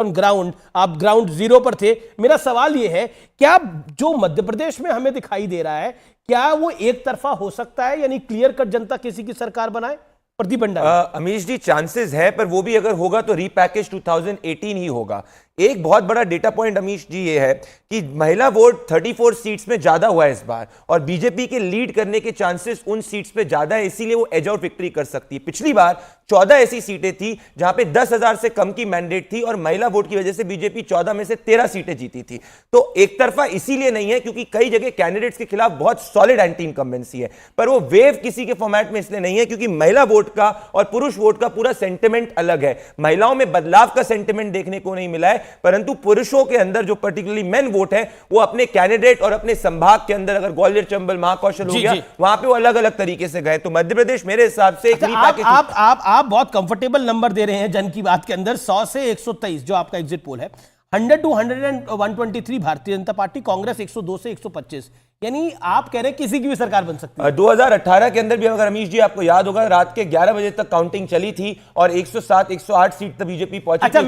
On ground, आप ground zero पर थे। मेरा सवाल यह है, क्या जो मध्य प्रदेश में हमें दिखाई दे रहा है, क्या वो एक तरफा हो सकता है, यानी क्लियर कट जनता किसी की सरकार बनाए? प्रदीप भंडारी। अमीश जी, चांसेस है, पर वो भी अगर होगा तो रीपैकेज 2018 ही होगा। एक बहुत बड़ा डेटा पॉइंट अमीश जी ये है कि महिला वोट 34 सीट्स में ज्यादा हुआ है इस बार, और बीजेपी के लीड करने के चांसेस उन सीट्स पे ज्यादा है, इसीलिए वो एज आउट विक्ट्री कर सकती है। पिछली बार 14 ऐसी सीटें थी जहां पे 10,000 से कम की मैंडेट थी, और महिला वोट की वजह से बीजेपी 14 में से 13 सीटें जीती थी। तो एक तरफा इसीलिए नहीं है क्योंकि कई जगह कैंडिडेट्स के खिलाफ बहुत सॉलिड एंटी इनकम्बेंसी है, पर वो वेव किसी के फॉर्मेट में इसलिए नहीं है क्योंकि महिला वोट का और पुरुष वोट का पूरा सेंटिमेंट अलग है। महिलाओं में बदलाव का सेंटिमेंट देखने को नहीं मिला है, परंतु पुरुषों के अंदर जो पर्टिकुलरली मेन वोट है वो अपने कैंडिडेट और अपने संभाग के अंदर, अगर ग्वालियर, चंबल, महाकौशल हो गया, वहां पे वो अलग अलग तरीके से गए। तो मध्य प्रदेश मेरे हिसाब से आप बहुत कंफर्टेबल नंबर दे रहे हैं जन की बात के अंदर। 100 से 123 जो आपका एग्जिट पोल है, 100 to 123 भारतीय जनता पार्टी, कांग्रेस 102 से 125, यानी आप कह रहे हैं किसी की भी सरकार बन सकती है। 2018 के अंदर भी अगर अमीश जी आपको याद होगा, रात के 11 बजे तक काउंटिंग चली थी और 107 108 सीट तक बीजेपी पहुंची। अच्छा,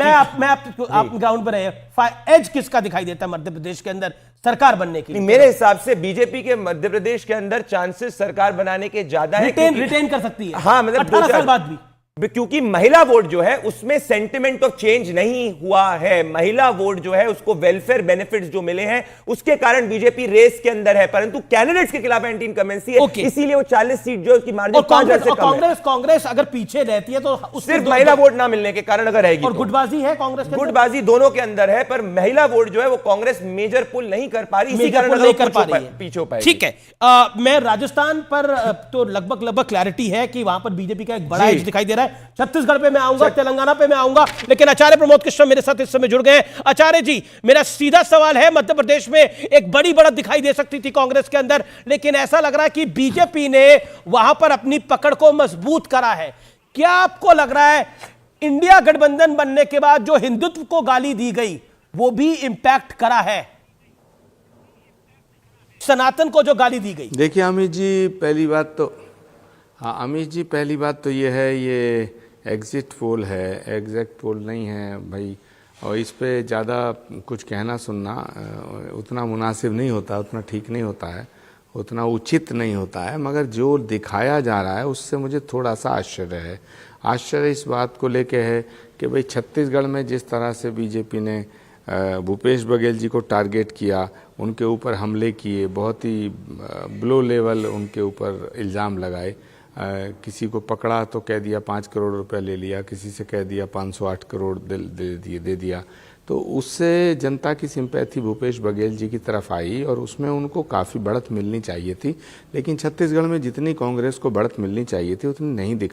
आप ग्राउंड पर है, एज किसका दिखाई देता है मध्य प्रदेश के अंदर सरकार बनने के लिए? मेरे हिसाब से बीजेपी के मध्य प्रदेश के अंदर चांसेस सरकार बनाने के ज्यादा है, रिटेन कर सकती है। हाँ, मतलब 18 साल बाद भी, क्योंकि महिला वोट जो है उसमें सेंटिमेंट ऑफ चेंज नहीं हुआ है। महिला वोट जो है उसको वेलफेयर बेनिफिट्स जो मिले हैं उसके कारण बीजेपी रेस के अंदर है, परंतु कैंडिडेट्स के खिलाफ एंटी इनकमेंसी है, इसीलिए वो 40 सीट जो उसकी मार्जिन 5,000 से कम है। कांग्रेस अगर पीछे रहती है तो सिर्फ महिला वोट ना मिलने के कारण अगर रहेगी, और गुटबाजी है कांग्रेस के, गुटबाजी दोनों के अंदर है, पर महिला वोट जो है वो कांग्रेस मेजर पुल नहीं कर पा रही, इसी कारण नहीं कर पा रही है, पीछे हो पाए। ठीक है, मैं राजस्थान पर तो लगभग क्लैरिटी है कि वहां पर बीजेपी का एक बड़ा एज दिखाई दे रहा है। छत्तीसगढ़ पे मैं आऊंगा, तेलंगाना पे मैं आऊंगा, लेकिन आचार्य प्रमोद कृष्ण मेरे साथ इस समय जुड़ गए हैं। आचार्य जी, मेरा सीधा सवाल है, मध्य प्रदेश में एक बड़ी बढ़त दिखाई दे सकती थी कांग्रेस के अंदर, लेकिन ऐसा लग रहा है कि बीजेपी ने वहां पर अपनी पकड़ को मजबूत करा है। क्या आपको लग रहा है इंडिया गठबंधन बनने के बाद जो हिंदुत्व को गाली दी गई वो भी इंपैक्ट करा है, सनातन को जो गाली दी गई? देखिए अमित जी, पहली बात तो अमित जी पहली बात तो ये है, ये एग्जिट पोल है, एग्जैक्ट पोल नहीं है भाई, और इस पे ज़्यादा कुछ कहना सुनना उतना मुनासिब नहीं होता, उतना ठीक नहीं होता है, उतना उचित नहीं होता है। मगर जो दिखाया जा रहा है उससे मुझे थोड़ा सा आश्चर्य है। आश्चर्य इस बात को लेके है कि भाई छत्तीसगढ़ में जिस तरह से बीजेपी ने भूपेश बघेल जी को टारगेट किया, उनके ऊपर हमले किए, बहुत ही ब्लो लेवल उनके ऊपर इल्ज़ाम लगाए, किसी को पकड़ा तो कह दिया 5 करोड़ रुपए ले लिया, किसी से कह दिया 508 करोड़ दे दिया, तो उससे जनता की सिंपैथी भूपेश बघेल जी की तरफ आई और उसमें उनको काफ़ी बढ़त मिलनी चाहिए थी। लेकिन छत्तीसगढ़ में जितनी कांग्रेस को बढ़त मिलनी चाहिए थी उतनी नहीं दिख